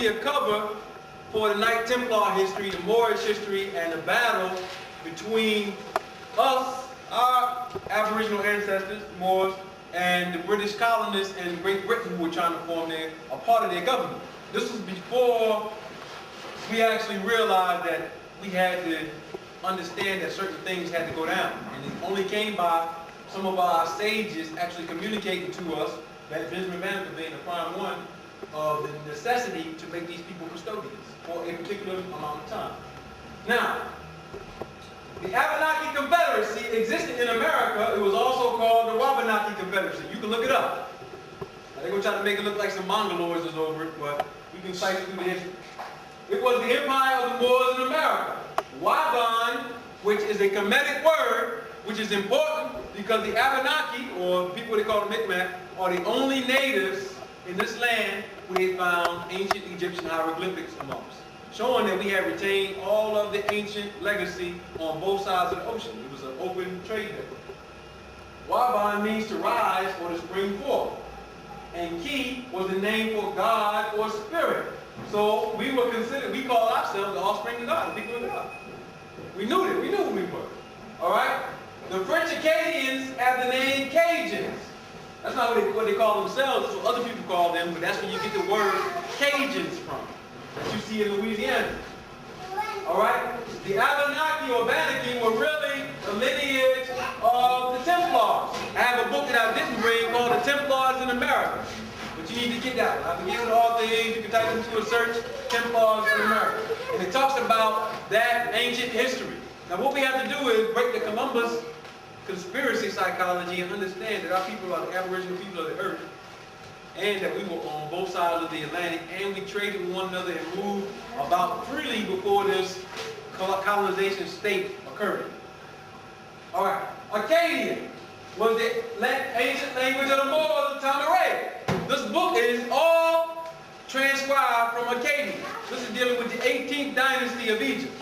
basically a cover for the Knight Templar history, the Moorish history, and the battle between us, our Aboriginal ancestors, Moors, and the British colonists and Great Britain who were trying to form a part of their government. This was before we actually realized that we had to understand that certain things had to go down. And it only came by some of our sages actually communicating to us, that Benjamin Bannaker being the prime one, of the necessity to make these people custodians for a particular amount of time. Now, the Abenaki Confederacy existed in America. It was also called the Wabanaki Confederacy. You can look it up. Now, they're going to try to make it look like some Mongoloids is over it, but you can cite it through the history. It was the empire of the Moors in America. Waban, which is a Kemetic word, which is important because the Abenaki, or people they call the Micmac, are the only natives in this land who they found ancient Egyptian hieroglyphics amongst, showing that we have retained all of the ancient legacy on both sides of the ocean. It was an open trade network. Waban means to rise or to spring forth. And Ki was the name for God or spirit. So we were considered, we call ourselves the offspring of God, the people of God. We knew that, we knew who we were. Alright? The French Acadians have the name Cajuns. That's not what they call themselves, that's what other people call them, but that's where you get the word Cajuns from, that you see in Louisiana. Alright? The Abenaki or Bannaky were really the lineage of the Templars. I have a book that I didn't bring called The Templars in America. But you need to get that one. I forget what all things, you can type into a search, Templars in America. And it talks about that ancient history. Now what we have to do is break the Columbus conspiracy psychology and understand that our people are the Aboriginal people of the earth, and that we were on both sides of the Atlantic, and we traded with one another and moved about freely before this colonization state occurred. All right, Akkadian was the ancient language of the Moors of Tamaray. This book is all transcribed from Akkadian. This is dealing with the 18th dynasty of Egypt.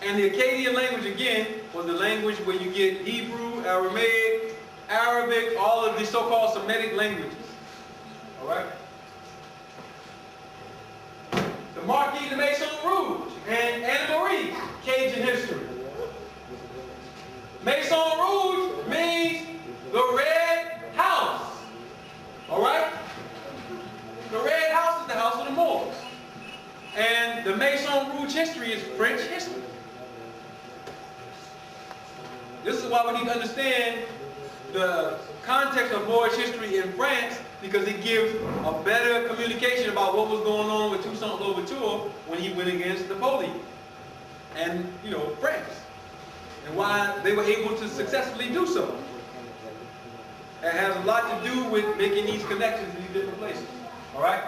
And the Akkadian language, again, was the language where you get Hebrew, Aramaic, Arabic, all of these so-called Semitic languages. All right? The Marquis de Maison Rouge and Anna Marie, Cajun history. Maison Rouge means the Red House. All right? The Red House is the house of the Moors. And the Maison Rouge history is French history. This is why we need to understand the context of Moorish history in France, because it gives a better communication about what was going on with Toussaint Louverture when he went against Napoleon and, France, and why they were able to successfully do so. It has a lot to do with making these connections in these different places. All right?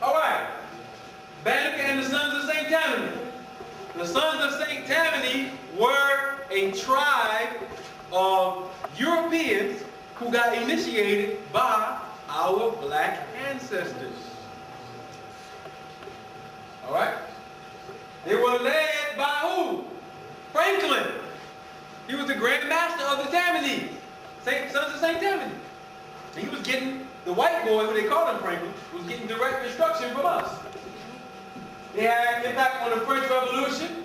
All right. Bannaker and the Sons of St. Tammany. The Sons of St. Tammany were a tribe of Europeans who got initiated by our black ancestors. All right? They were led by who? Franklin. He was the Grand Master of the Tammany, Sons of St. Tammany. And he was getting, the white boy, who they called him Franklin, was getting direct instruction from us. They had impact on the French Revolution.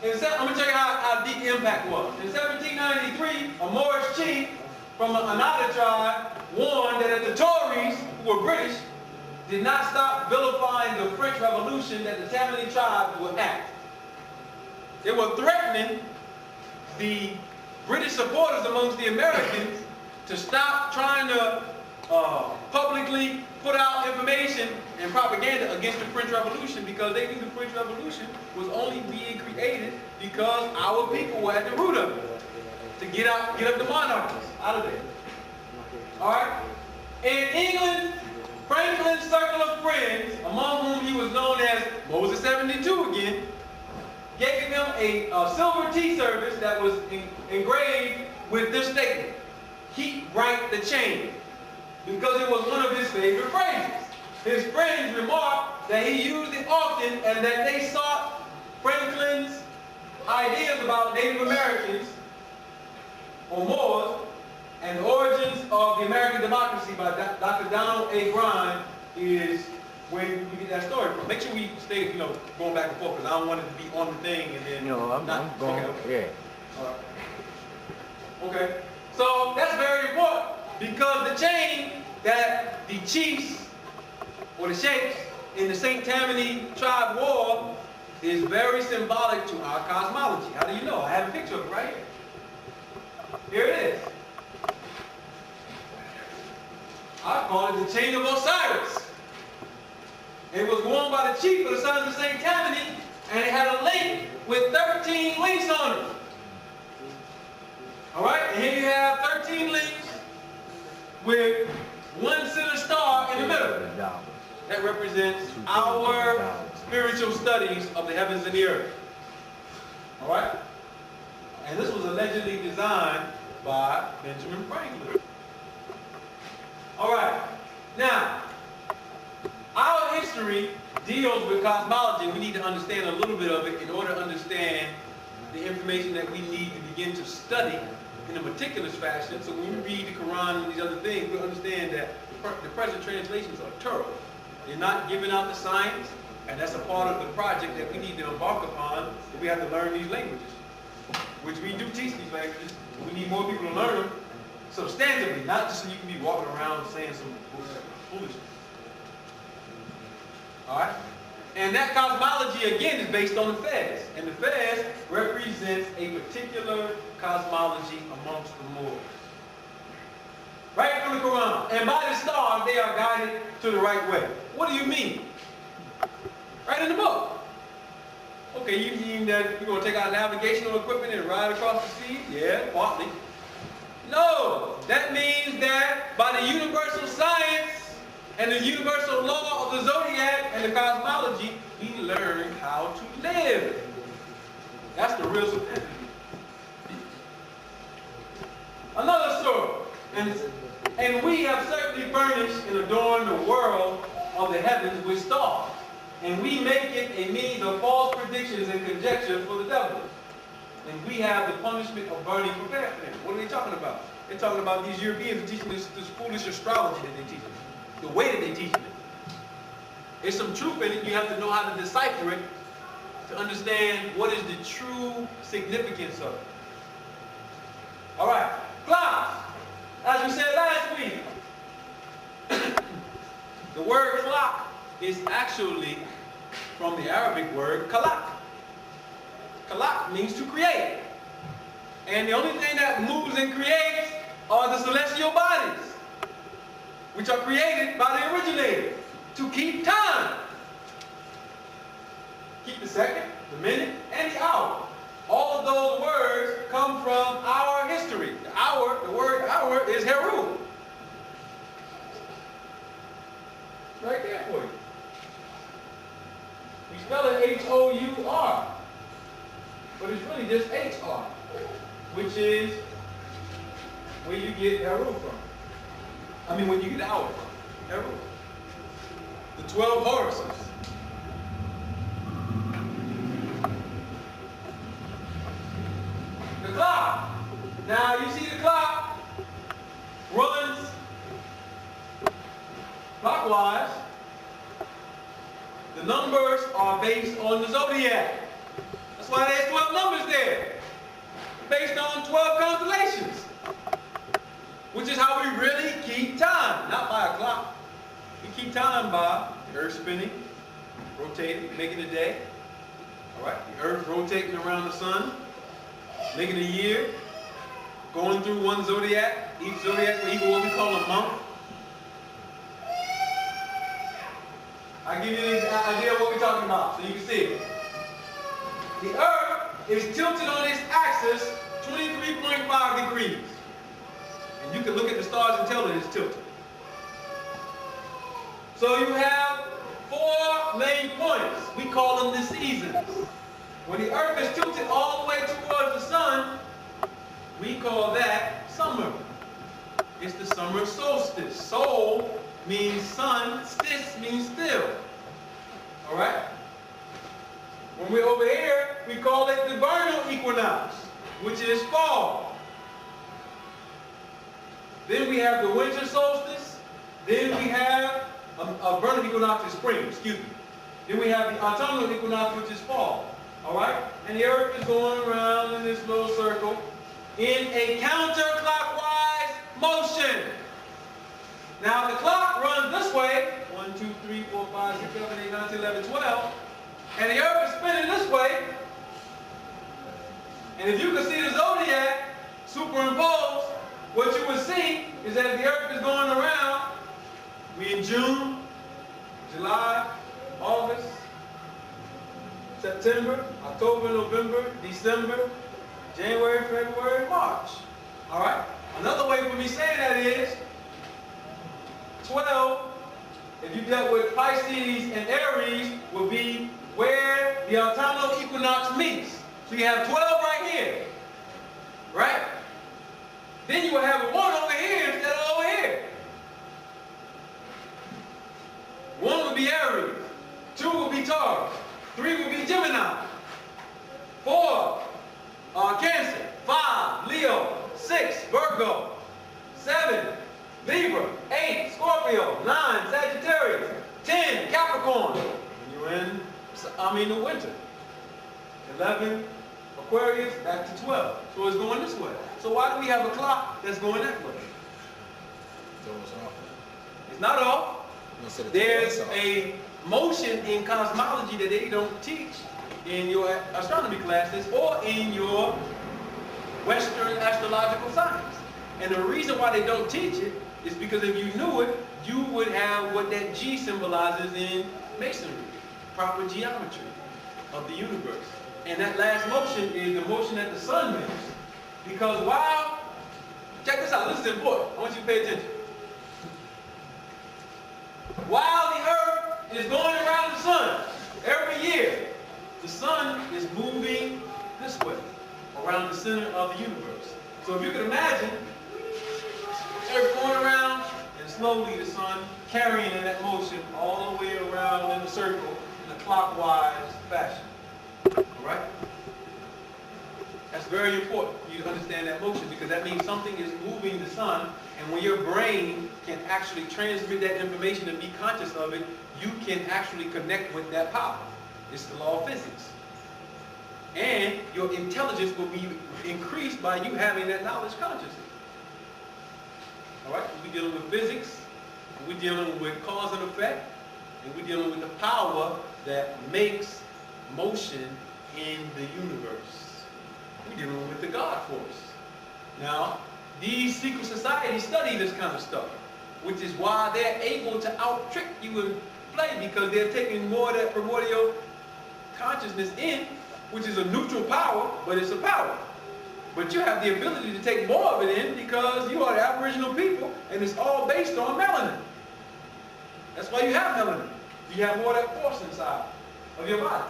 I'm going to tell you how deep the impact was. In 1793, a Moorish chief from another tribe warned that if the Tories, who were British, did not stop vilifying the French Revolution, that the Tammany tribe would act. They were threatening the British supporters amongst the Americans to stop trying to publicly put out information and propaganda against the French Revolution, because they knew the French Revolution was only being created because our people were at the root of it, to get up the monarchies out of there. All right? In England, Franklin's circle of friends, among whom he was known as Moses 72 again, gave him a silver tea service that was engraved with this statement: "Keep right the chain," because it was one of his favorite phrases. His friends remarked that he used it often and that they sought Franklin's ideas about Native Americans or Moors And the origins of the American democracy by Dr. Donald A. Grimes is where you get that story from. Make sure we stay, going back and forth, because I don't want it to be on the thing and then I'm going. Okay. All right. Okay. So that's very important, because the chain that the chiefs or the sheikhs in the St. Tammany tribe wore is very symbolic to our cosmology. How do you know? I have a picture of it right here. Here it is. I call it the chain of Osiris. It was worn by the chief of the Sons of St. Tammany, and it had a link with 13 links on it. All right, and here you have 13 links with one center star in the middle. That represents our spiritual studies of the heavens and the earth. All right? And this was allegedly designed by Benjamin Franklin. All right. Now, our history deals with cosmology. We need to understand a little bit of it in order to understand the information that we need to begin to study in a meticulous fashion. So when we read the Quran and these other things, we'll understand that the present translations are Torah. They're not giving out the science, and that's a part of the project that we need to embark upon. We have to learn these languages, which we do teach these languages. We need more people to learn them substantively, not just so you can be walking around saying some foolishness. All right? And that cosmology, again, is based on the Fez. And the Fez represents a particular cosmology amongst the Moors. Right from the Quran. And by the stars, they are guided to the right way. What do you mean? Right in the book. Okay, you mean that you're going to take our navigational equipment and ride across the sea? Yeah, partly. No, that means that by the universal science and the universal law of the zodiac and the cosmology, we learn how to live. That's the real simplicity. Another story. And we have certainly furnished and adorned the world of the heavens with stars. And we make it a means of false predictions and conjectures for the devil. And we have the punishment of burning prepared for them. What are they talking about? They're talking about these Europeans teaching this foolish astrology that they teach us. The way that they teach it. There's some truth in it. You have to know how to decipher it to understand what is the true significance of it. All right. Clocks. As we said last week, the word clock is actually from the Arabic word kalak. Kalak means to create. And the only thing that moves and creates are the celestial bodies, which are created by the originator to keep time. Keep the second, the minute, and the hour. All of those words come from our history. The word hour is Heru. Right there for you. We spell it H-O-U-R. But it's really just H-R, which is where you get Heru from. I mean, when you get the hour from. Heru. The 12 horses. The clock. Now, you see the clock runs clockwise. The numbers are based on the zodiac. That's why there's 12 numbers there. Based on 12 constellations. Which is how we really keep time. Not by a clock. We keep time by the earth spinning, rotating, making a day. All right? The earth rotating around the sun, making a year, going through one zodiac. Each zodiac will equal what we call a month. I'll give you an idea of what we're talking about so you can see it. The earth is tilted on its axis 23.5 degrees. And you can look at the stars and tell that it's tilted. So you have 4 main points. We call them the seasons. When the earth is tilted all the way towards the sun, we call that summer. It's the summer solstice. Sol means sun, stis means still. All right? When we're over here, we call it the vernal equinox, which is fall. Then we have the winter solstice. Then we have a vernal equinox in spring, excuse me. Then we have the autumnal equinox, which is fall. All right? And the earth is going around in this little circle in a counterclockwise motion. Now, the clock runs this way, 1, 2, 3, 4, 5, 6, 7, 8, 9, 10, 11, 12. And the earth is spinning this way. And if you can see the zodiac superimposed, what you would see is that the earth is going around. We in June, July, August, September, October, November, December, January, February, March. All right? Another way for me saying that is 12, if you dealt with Pisces and Aries, would be where the autumnal equinox meets. So you have 12 right here, right? Then you will have a 1 over here instead of over here. 1 would be Aries, 2 would be Taurus, 3 would be Gemini, 4, Cancer, 5, Leo, 6, Virgo, 7, Libra, 8, Scorpio, 9, Sagittarius, 10, Capricorn. And you're in, the winter. 11, Aquarius, back to 12. So it's going this way. So why do we have a clock that's going that way? It's not off. There's a motion in cosmology that they don't teach in your astronomy classes or in your Western astrological science. And the reason why they don't teach it is because if you knew it, you would have what that G symbolizes in masonry, proper geometry of the universe. And that last motion is the motion that the sun makes. Because while, check this out, this is important. I want you to pay attention. While the earth is going around the sun, every year, the sun is moving this way, around the center of the universe. So if you can imagine, earth going around, and slowly the sun carrying in that motion all the way around in a circle in a clockwise fashion. Alright? That's very important for you to understand that motion, because that means something is moving the sun, and when your brain can actually transmit that information and be conscious of it, you can actually connect with that power. It's the law of physics. And your intelligence will be increased by you having that knowledge consciously. Alright? We're dealing with physics, we're dealing with cause and effect, and we're dealing with the power that makes motion in the universe. We're dealing with the God force. Now, these secret societies study this kind of stuff, which is why they're able to out-trick you and play, because they're taking more of that primordial consciousness in, which is a neutral power, but it's a power. But you have the ability to take more of it in because you are the Aboriginal people, and it's all based on melanin. That's why you have melanin. You have more of that force inside of your body.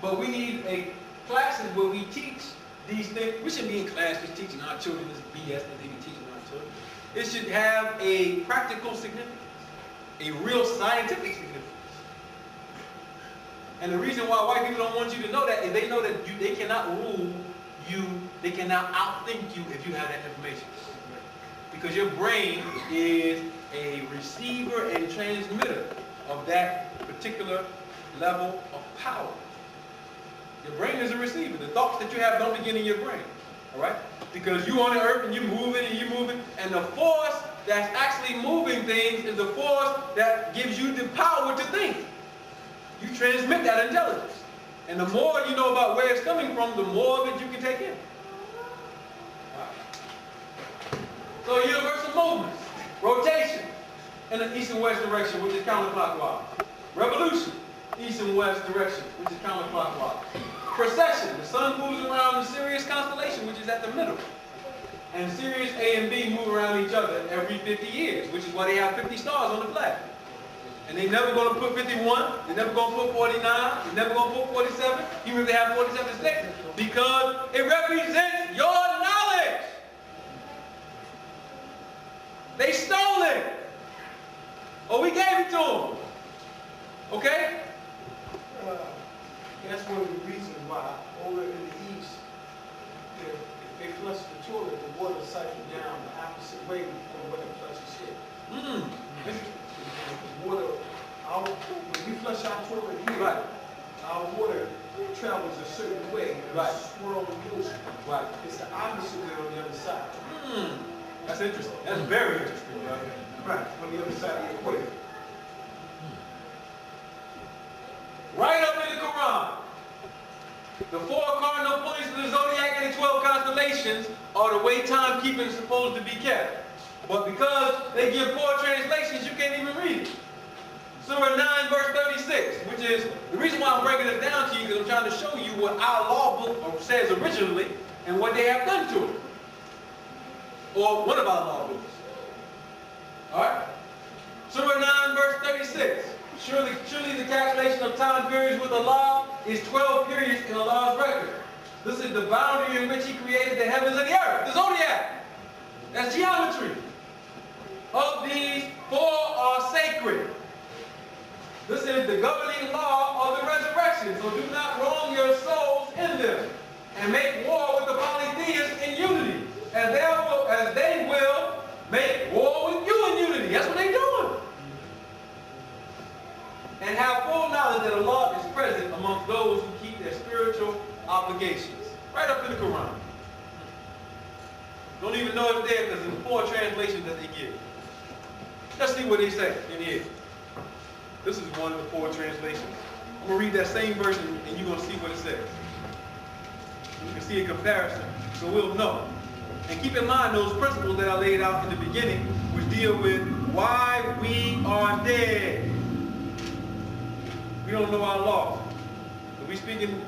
But we need classes where we teach these things. We shouldn't be in classes teaching our children this BS that they be teaching our children. It should have a practical significance, a real scientific significance. And the reason why white people don't want you to know that is they know that they cannot rule you, they cannot outthink you if you have that information. Because your brain is a receiver and transmitter of that particular level of power. Your brain is a receiver. The thoughts that you have don't begin in your brain. Alright? Because you're on the earth and you're moving and you're moving, and the force that's actually moving things is the force that gives you the power to think. You transmit that intelligence. And the more you know about where it's coming from, the more of it you can take in. So universal movements, rotation in the east and west direction, which is counterclockwise. Revolution, east and west direction, which is counterclockwise. Precession, the sun moves around the Sirius constellation, which is at the middle. And Sirius A and B move around each other every 50 years, which is why they have 50 stars on the flag. And they're never going to put 51, they're never going to put 49, they're never going to put 47, even if they have 47 sticks, because it represents your knowledge. They stole it. Or we gave it to them. Okay? That's one of the reasons why over in the east, the they flush the toilet, the water cycles down the opposite way from the way it flushes here. The water, when we flush our toilet here, Right. our water travels a certain way, and Right. swirl in motion. Right. It's the opposite way on the other side. That's interesting. That's very interesting. Right, on the other side of the equator. Right up in the Quran, the 4 cardinal points of the zodiac and the 12 constellations are the way timekeeping is supposed to be kept. But because they give poor translations, you can't even read it. Surah 9, verse 36, which is the reason why I'm breaking this down to you, because I'm trying to show you what our law book says originally and what they have done to it. Or one of our law books. Alright? Surah 9, verse 36. Surely the calculation of time periods with Allah is 12 periods in Allah's record. This is the boundary in which He created the heavens and the earth, the zodiac. That's geometry. Of these 4 are sacred. This is the governing law of the resurrection. So do not wrong your souls in them, and make war with the polytheists in unity, as they will make war with you in unity. That's what they're doing. And have full knowledge that Allah is present amongst those who keep their spiritual obligations. Right up in the Quran. Don't even know it's there because it's the 4 translations that they give. Let's see what they say in here. This is one of the 4 translations. I'm going to read that same version and you're going to see what it says. You can see a comparison, so we'll know. And keep in mind those principles that I laid out in the beginning, which deal with why we are dead. We don't know our law. Are we speaking?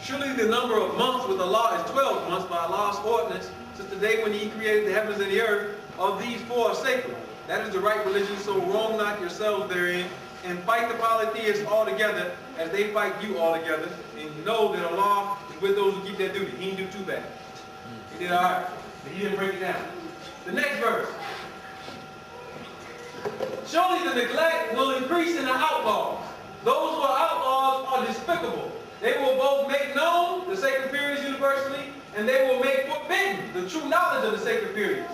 Surely the number of months with Allah is 12 months by Allah's ordinance, since the day when He created the heavens and the earth. Of these 4 are sacred. That is the right religion, so wrong not yourselves therein, and fight the polytheists all together as they fight you all together, and know that Allah is with those who keep their duty. He didn't do too bad. He did all right, but He didn't break it down. The next verse. Surely the neglect will increase in the outlaws. Those who are outlaws are despicable. They will both make known the sacred periods universally, and they will make forbidden the true knowledge of the sacred periods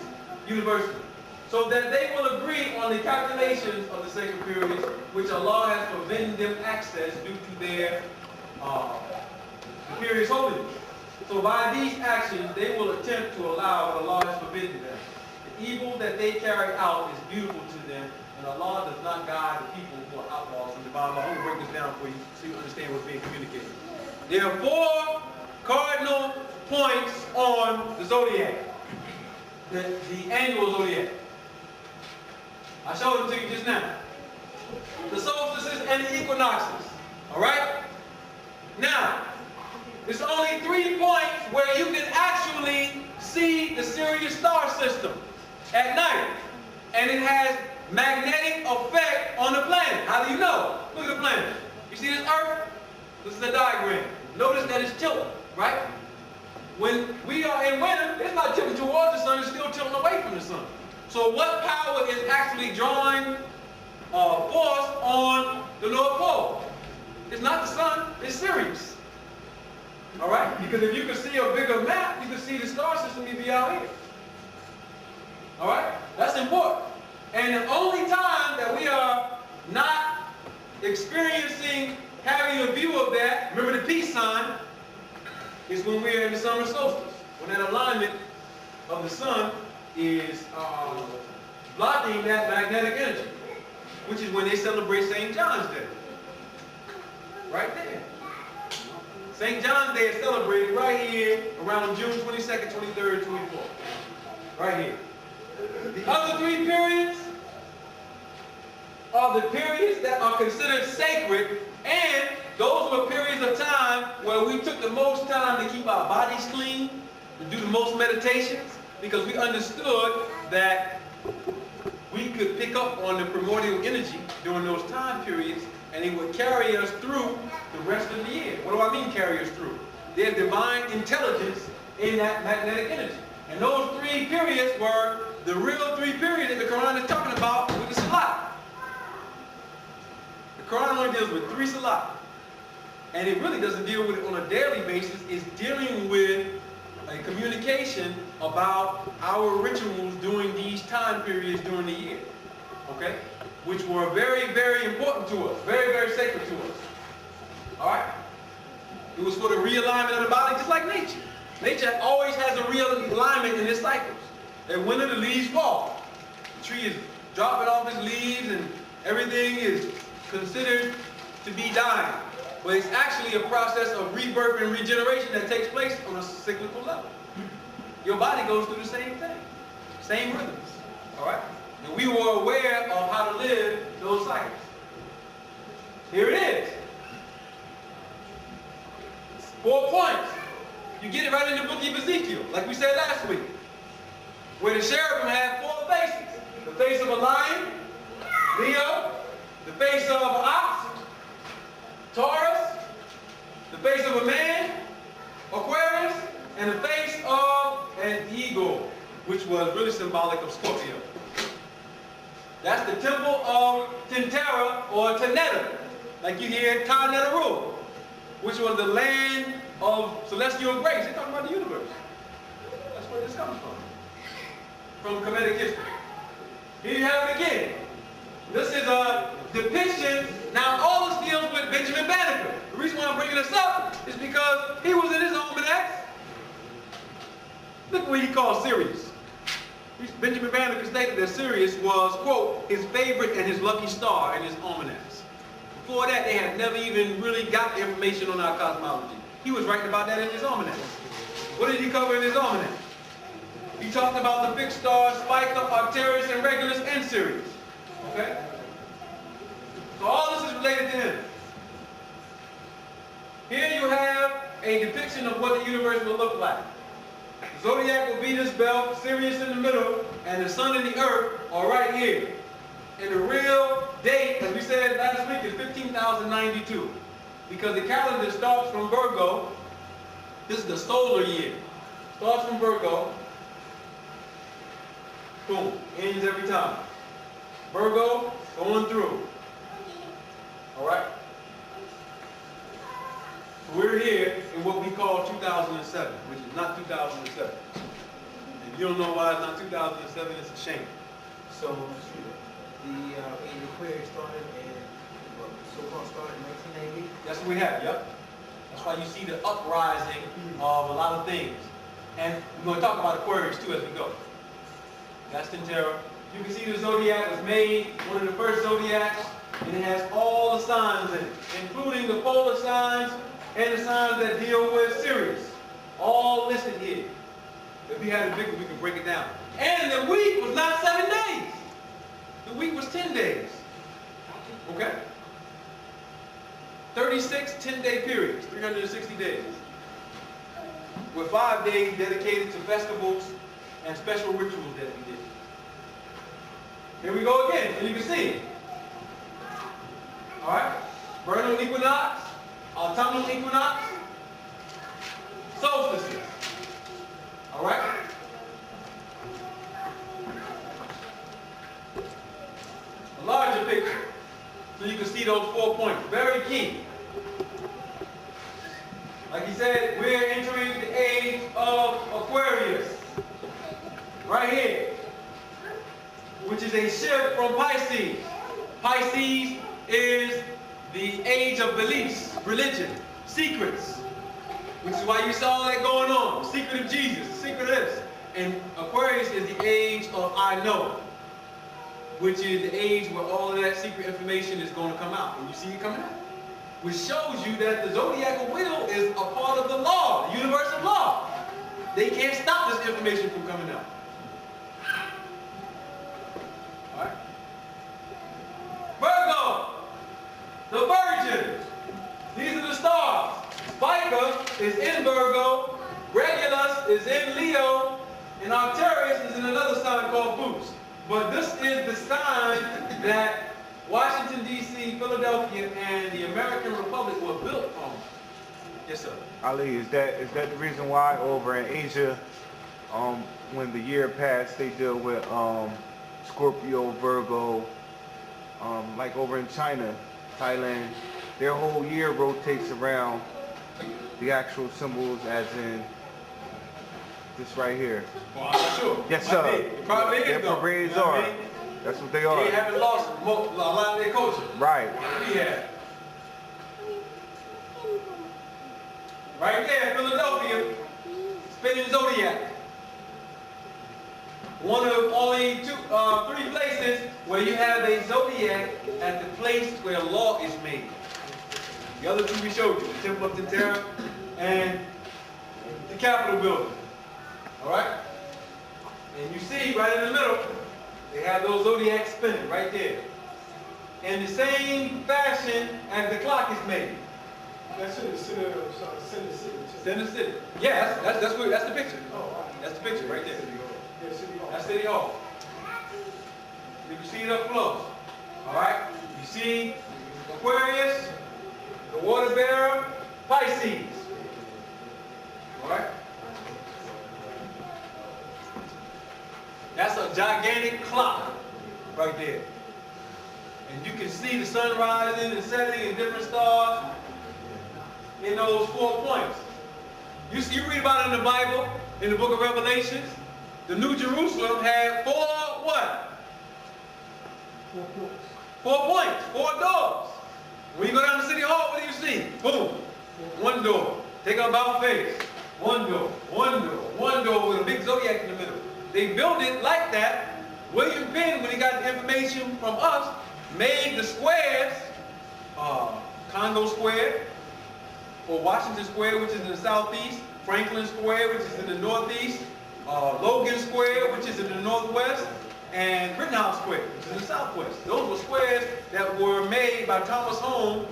universally, so that they will agree on the calculations of the sacred periods, which Allah has forbidden them access due to their periods holiness. So by these actions, they will attempt to allow what Allah has forbidden them. The evil that they carry out is beautiful to them, and Allah does not guide the people who are outlaws from divine law. I'm going to break this down for you so you understand what's being communicated. There are 4 cardinal points on the zodiac, the annual zodiac. I showed them to you just now. The solstices and the equinoxes. All right? Now, there's only 3 points where you can actually see the Sirius star system at night. And it has magnetic effect on the planet. How do you know? Look at the planet. You see this Earth? This is the diagram. Notice that it's tilting, right? When we are in winter, it's not tilting towards the sun, it's still tilting away from the sun. So what power is actually drawing force on the North Pole? It's not the sun, it's Sirius. All right? Because if you could see a bigger map, you could see the star system you'd be out here. All right? That's important. And the only time that we are not experiencing having a view of that, remember the peace sign, is when we're in the summer solstice. When that alignment of the sun is blocking that magnetic energy, which is when they celebrate St. John's Day. Right there. St. John's Day is celebrated right here around June 22nd, 23rd, 24th. Right here. The other 3 periods are the periods that are considered sacred, and those were periods of time where we took the most time to keep our bodies clean, to do the most meditations, because we understood that we could pick up on the primordial energy during those time periods, and it would carry us through the rest of the year. What do I mean carry us through? There's divine intelligence in that magnetic energy. And those 3 periods were the real 3 periods that the Quran is talking about with the Salat. The Quran only deals with 3 Salat. and it really doesn't deal with it on a daily basis. It's dealing with a communication about our rituals during these time periods during the year, okay? Which were very, very important to us, very, very sacred to us. All right? It was for the realignment of the body, just like nature. Nature always has a realignment in its cycles. In winter, the leaves fall. The tree is dropping off its leaves, and everything is considered to be dying. But it's actually a process of rebirth and regeneration that takes place on a cyclical level. Your body goes through the same thing, same rhythms. All right? And we were aware of how to live those cycles. Here it is. 4 points. You get it right in the book of Ezekiel, like we said last week, where the cherubim had 4 faces. The face of a lion, Leo, the face of an ox, Taurus, the face of a man, Aquarius, and the face of an eagle, which was really symbolic of Scorpio. That's the temple of Tentera or Teneta, like you hear Ta-Netaru, which was the land of celestial grace. They're talking about the universe. That's where this comes from Kemetic history. Here you have it again. This is a depiction. Now, all this deals with Benjamin Bannaker. The reason why I'm bringing this up is because he was in his almanacs. Look what he called Sirius. Benjamin Bannaker stated that Sirius was, quote, his favorite and his lucky star in his almanacs. Before that, they had never even really got the information on our cosmology. He was writing about that in his almanac. What did he cover in his almanac? He talked about the fixed stars, Spica, Arcturus, and Regulus, and Sirius. Okay? So all this is related to him. Here you have a depiction of what the universe will look like. The zodiac will be this belt, Sirius in the middle, and the sun and the earth are right here. And the real date, as we said last week, is 15,092. Because the calendar starts from Virgo. This is the solar year. Starts from Virgo. Boom. Ends every time. Virgo, going through. Alright? So we're here in what we call 2007, which is not 2007. If you don't know why it's not 2007, it's a shame. So, the age of Aquarius started in, so-called started in 1980? That's what we have, yep. That's why you see the uprising of a lot of things. And we're going to talk about Aquarius too as we go. That's Tentera. You can see the zodiac was made, one of the first zodiacs, and it has all the signs in it, including the polar signs and the signs that deal with Sirius. All listed here. If we had a bigger, we could break it down. And the week was not 7 days. The week was 10 days. Okay? 36 10-day periods, 360 days. With 5 days dedicated to festivals and special rituals that we did. Here we go again, and you can see it. Alright? Vernal equinox, autumnal equinox, solstices. Alright? A larger picture, so you can see those 4 points. Very key. Like he said, we're entering the age of Aquarius. Right here. Which is a shift from Pisces. Pisces is the age of beliefs, religion, secrets. Which is why you saw all that going on. The secret of Jesus, the secret of this. And Aquarius is the age of I know. Which is the age where all of that secret information is going to come out. And you see it coming out. Which shows you that the zodiacal wheel is a part of the law, the universal law. They can't stop this information from coming out. Alright? Virgo, the Virgin. These are the stars. Spica is in Virgo, Regulus is in Leo, and Arcturus is in another sign called Boots. But this is the sign that Washington, D.C., Philadelphia, and the American Republic were built on. Yes, sir. Ali, is that the reason why over in Asia, when the year passed, they deal with Scorpio, Virgo, like over in China, Thailand, their whole year rotates around the actual symbols, as in this right here. Well, I'm not sure. Yes, sir. Probably Their is, though. parades You know what are. I mean? That's what they are. They haven't lost a lot of their culture. Right. We have. Right there, Philadelphia, spinning zodiac. One of only three places where you have a zodiac at the place where law is made. The other two we showed you, the Temple of Terra and the Capitol building. All right? And you see right in the middle, they have those zodiacs spinning right there. In the same fashion as the clock is made. That's in the city of Center City. Center City. Yeah, that's the picture. Oh, That's the picture right there. yeah, City Hall. That's City Hall. You can see it up close. All right? You see Aquarius, the water bearer, Pisces. All right? That's a gigantic clock right there. And you can see the sun rising and setting and different stars in those 4 points. You read about it in the Bible, in the book of Revelations. The New Jerusalem had 4 what? 4 points. 4 points, 4 doors. When you go down to City Hall, what do you see? Boom. 1 door. Take an about face. 1 door, 1 door, 1 door with a big zodiac in the middle. They built it like that. William Penn, when he got the information from us, made the squares, Congo Square, or Washington Square, which is in the southeast, Franklin Square, which is in the northeast, Logan Square, which is in the northwest, and Rittenhouse Square, which is in the southwest. Those were squares that were made by Thomas Holmes,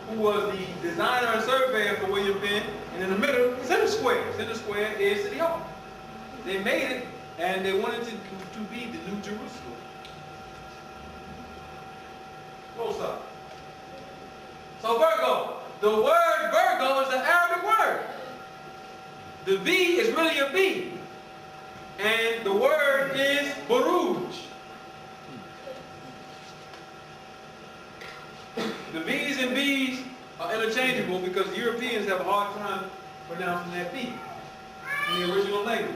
who was the designer and surveyor for William Penn, and in the middle, Center Square. Center Square is City Hall. They made it, and they wanted to be the New Jerusalem. Close up. So Virgo. The word Virgo is an Arabic word. The V is really a B. And the word is Baruj. The V's and B's are interchangeable because Europeans have a hard time pronouncing that B in the original language.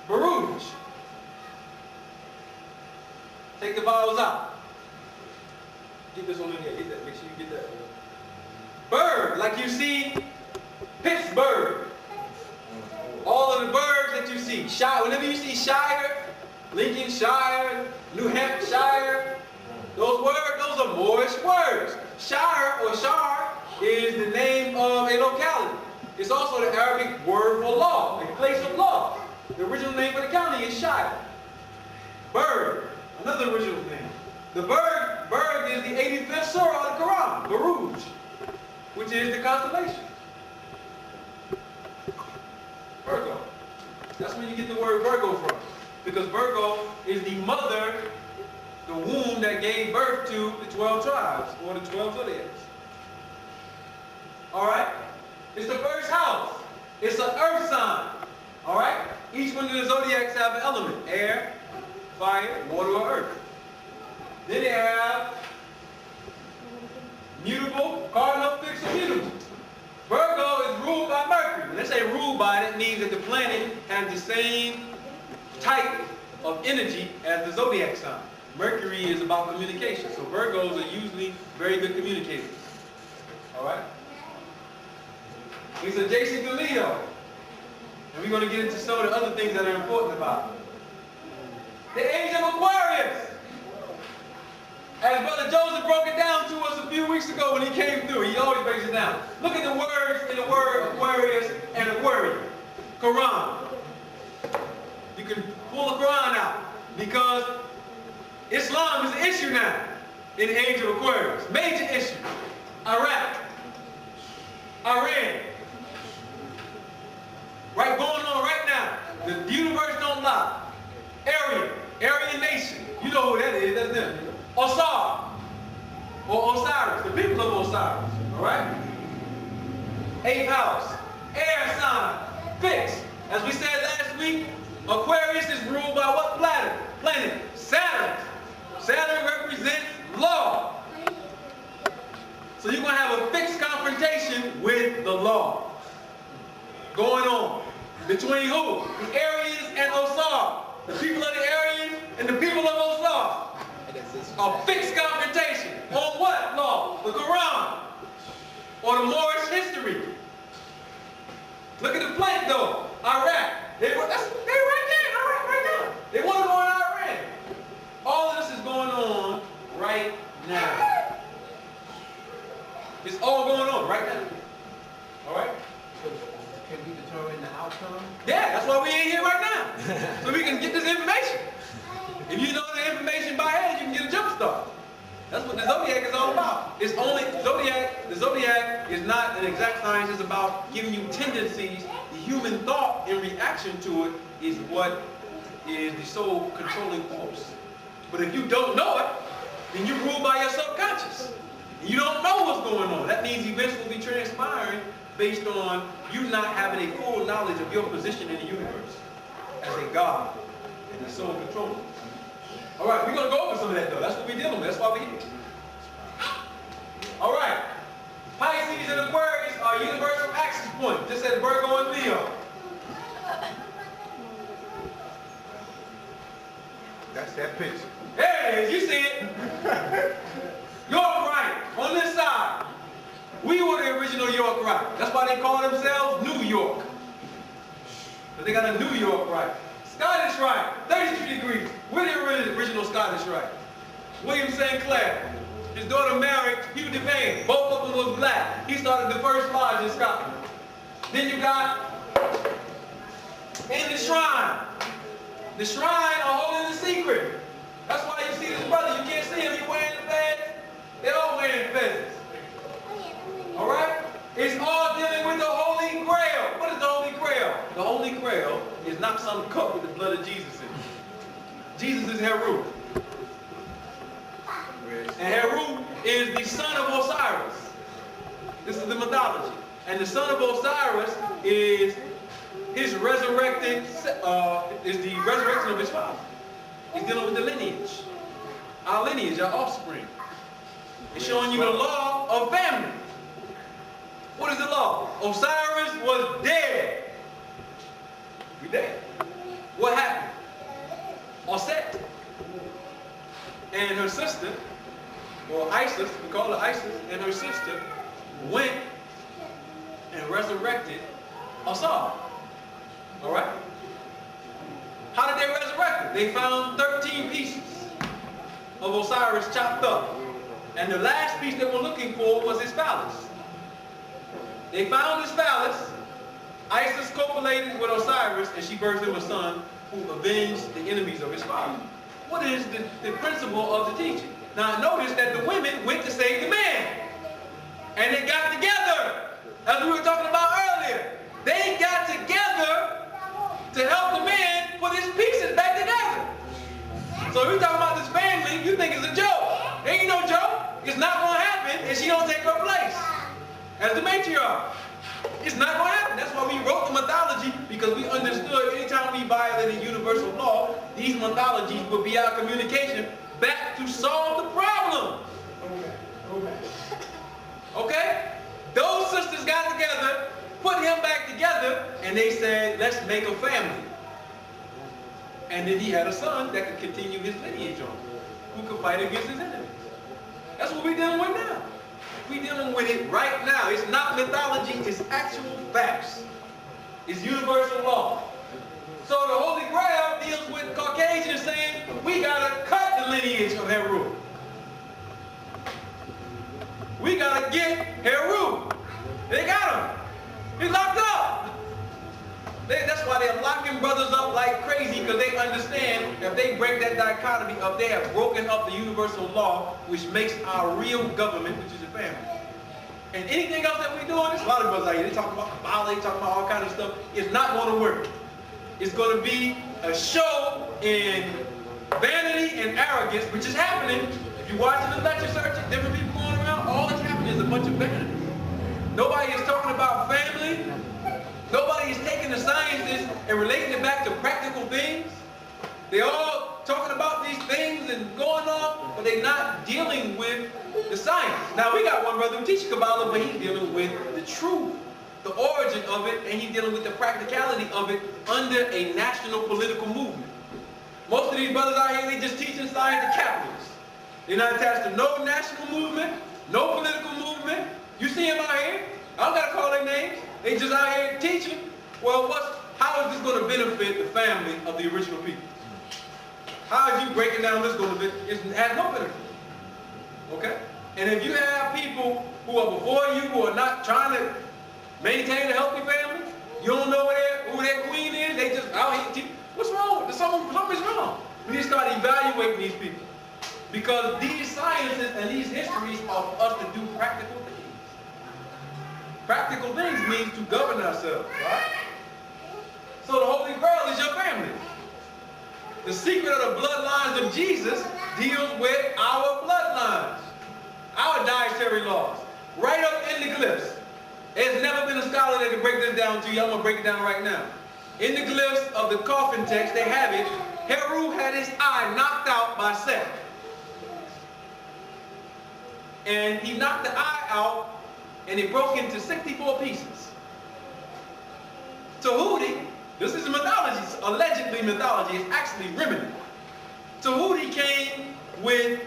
Baruj. Take the vowels out. Get this one in there. Get that. Make sure you get that. Bird, like you see, Pittsburgh. All of the birds that you see. Shire, whenever you see Shire, Lincolnshire, New Hampshire, those words, those are Moorish words. Shire or Shar is the name of a locality. It's also the Arabic word for law, a place of law. The original name for the county is Shire. Bird, another original name. The bird is the 85th surah of the Quran, Baruj, which is the constellation. Virgo. That's where you get the word Virgo from. Because Virgo is the mother, the womb that gave birth to the 12 tribes, or the 12 zodiacs. Alright? It's the first house. It's an earth sign. Alright? Each one of the zodiacs have an element. Air, fire, water, or earth. Then they have mutable, cardinal, fixed, or mutable. Virgo is ruled by Mercury. When they say ruled by, that means that the planet has the same type of energy as the zodiac sign. Mercury is about communication, so Virgos are usually very good communicators. Alright? He's adjacent to Leo. And we're going to get into some of the other things that are important about it. The age of Aquarius. As Brother Joseph broke it down to us a few weeks ago when he came through, he always breaks it down. Look at the words in the word Aquarius and Aquarium. Quran. You can pull the Quran out because Islam is an issue now in the age of Aquarius. Major issue. Iraq. Iran. Right, going on right now. The universe don't lie. Aryan nation. You know who that is, that's them. Osar, or Osiris, the people of Osiris, all right? 8th house, air sign, fixed. As we said last week, Aquarius is ruled by what planet? Saturn. Saturn represents law. Between who? The Aryans and Osar. The people of the Aryans and the people of Osar. A fixed confrontation. On what law? The Quran. Or the Moorish history. Look at the flank though. Iraq. They're right there. Iraq right now. They want to go in Iran. All of this is going on right now. It's all going on right now. All right? So, can we determine the outcome? Yeah, that's why we ain't here right now. So we can get this information. If you know the information by hand, you can get a jump start. That's what the zodiac is all about. It's only the zodiac is not an exact science. It's about giving you tendencies. The human thought in reaction to it is what is the sole controlling force. But if you don't know it, then you're ruled by your subconscious. And you don't know what's going on. That means events will be transpiring based on you not having a full knowledge of your position in the universe as a God and the sole controller. All right, we're going to go over some of that though. That's what we're dealing with. That's why we're here. All right. Pisces and Aquarius are universal axis points, just as Virgo and Leo. That's that picture. There it is. You see it. York right on this side. We were the original York right. That's why they call themselves New York. But they got a New York right. Scottish right, 33 degrees. We're the original Scottish right. William St. Clair. His daughter married Hugh Devane. Both of them was black. He started the first lodge in Scotland. Then you got in the shrine. The shrine are holding the secret. That's why you see this brother. You can't see him. He wearing the fez. They're all wearing feathers. All right? It's all dealing with the Holy Grail. What is the Holy Grail? The Holy Grail is not some cup with the blood of Jesus in it. Jesus is Heru. And Heru is the son of Osiris. This is the mythology. And the son of Osiris is his resurrected, is the resurrection of his father. He's dealing with the lineage. Our lineage, our offspring. It's showing you the law of family. What is the law? Osiris was dead. We dead. What happened? Osset and her sister, or Isis, we call her Isis, and her sister went and resurrected Osar. Alright? How did they resurrect it? They found 13 pieces of Osiris chopped up. And the last piece they were looking for was his phallus. They found his phallus. Isis copulated with Osiris, and she birthed him a son who avenged the enemies of his father. What is the principle of the teaching? Now notice that the women went to save the man. And they got together, as we were talking about earlier. They got together to help the man put his pieces back together. So if we're talking about this family, you think it's a joke. Ain't no joke. It's not going to happen if she don't take her place as the matriarch. It's not going to happen. That's why we wrote the mythology, because we understood anytime we violated universal law, these mythologies would be our communication back to solve the problem. Okay? Those sisters got together, put him back together, and they said, let's make a family. And then he had a son that could continue his lineage on, who could fight against his enemies. That's what we're dealing with now. We're dealing with it right now. It's not mythology, it's actual facts. It's universal law. So the Holy Grail deals with Caucasians saying, we gotta cut the lineage of Heru. We gotta get Heru. They got him. He's locked up. That's why they're locking brothers up like crazy, because they understand if they break that dichotomy up, they have broken up the universal law, which makes our real government, which is a family. And anything else that we're doing, there's a lot of brothers out here, they talk about Kabbalah, they talk about all kinds of stuff. It's not going to work. It's going to be a show in vanity and arrogance, which is happening. If you're watching the lecture searching, different people going around, all that's happening is a bunch of vanity. Nobody is talking about family. Nobody is taking the sciences and relating it back to practical things. They're all talking about these things and going on, but they're not dealing with the science. Now, we got one brother who teaches Kabbalah, but he's dealing with the truth the origin of it, and he's dealing with the practicality of it under a national political movement. Most of these brothers out here, they just teaching science to capitalists. They're not attached to no national movement, no political movement. You see them out here? I don't got to call their names. They just out here teaching. Well, how is this going to benefit the family of the original people? How is you breaking down this going to benefit? It has no benefit. Okay? And if you have people who are before you who are not trying to maintain a healthy family, you don't know who their queen is, they just out here teaching. What's wrong? Something's wrong. We need to start evaluating these people. Because these sciences and these histories are for us to do practical things. Practical things means to govern ourselves, right? So the Holy Grail is your family. The secret of the bloodlines of Jesus deals with our bloodlines, our dietary laws, right up in the glyphs. There's never been a scholar that can break this down to you. I'm going to break it down right now. In the glyphs of the coffin text, they have it, Heru had his eye knocked out by Seth. And he knocked the eye out, and it broke into 64 pieces. Tahuti, this is mythology, allegedly mythology, it's actually remedy. Tahuti came with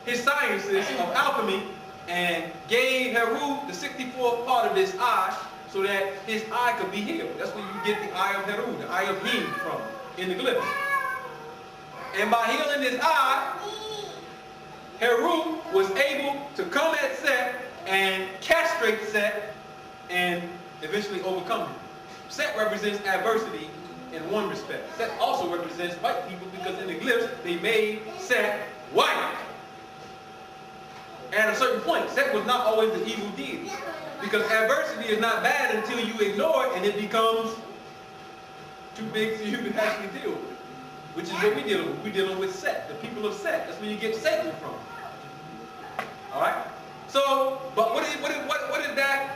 his sciences of alchemy and gave Heru the 64th part of his eye so that his eye could be healed. That's where you get the eye of Heru, the eye of Hin from, in the glyphs. And by healing his eye, Heru was able to come at Set and castrate Set and eventually overcome him. Set represents adversity in one respect. Set also represents white people because in the glyphs they made Set white. At a certain point, Set was not always the evil deity. Because adversity is not bad until you ignore it and it becomes too big for you to actually deal with. Which is what we're dealing with. We're dealing with Set, the people of Set. That's where you get Satan from. Alright? So, but what is that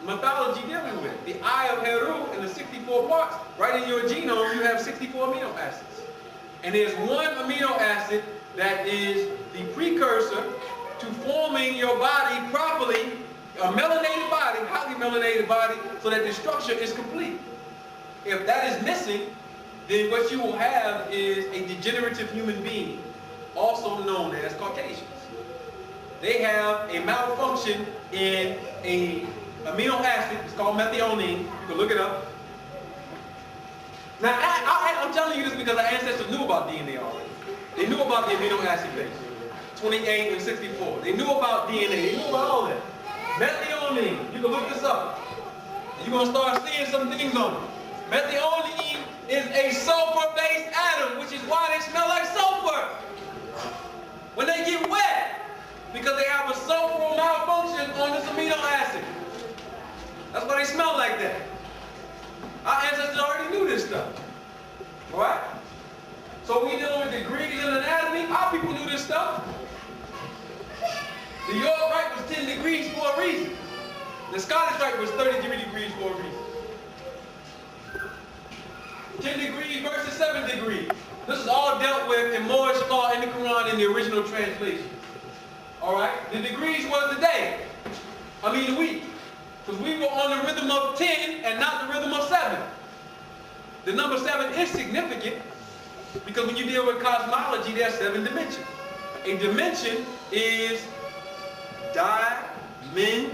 mythology dealing with? The eye of Heru and the 64 parts. Right in your genome, you have 64 amino acids. And there's one amino acid that is the precursor to forming your body properly, a melanated body, highly melanated body, so that the structure is complete. If that is missing, then what you will have is a degenerative human being, also known as Caucasians. They have a malfunction in an amino acid. It's called methionine. You can look it up. Now, I'm telling you this because our ancestors knew about DNA already. They knew about the amino acid base, 28 and 64. They knew about DNA. They knew about all that. Methionine. You can look this up. You're going to start seeing some things on it. Methionine is a sulfur-based atom, which is why they smell like sulfur when they get wet, because they have a sulfur malfunction on this amino acid. That's why they smell like that. Our ancestors already knew this stuff. Alright? So we dealing with degrees in anatomy. Our people knew this stuff. The York rite was 10 degrees for a reason. The Scottish rite was 33 degrees for a reason. 10 degrees versus 7 degrees. This is all dealt with in Moorish law in the Quran in the original translation. Alright? The degrees was the day. The week. Because we were on the rhythm of 10 and not the rhythm of 7. The number 7 is significant because when you deal with cosmology, there are 7 dimensions. A dimension is dimension.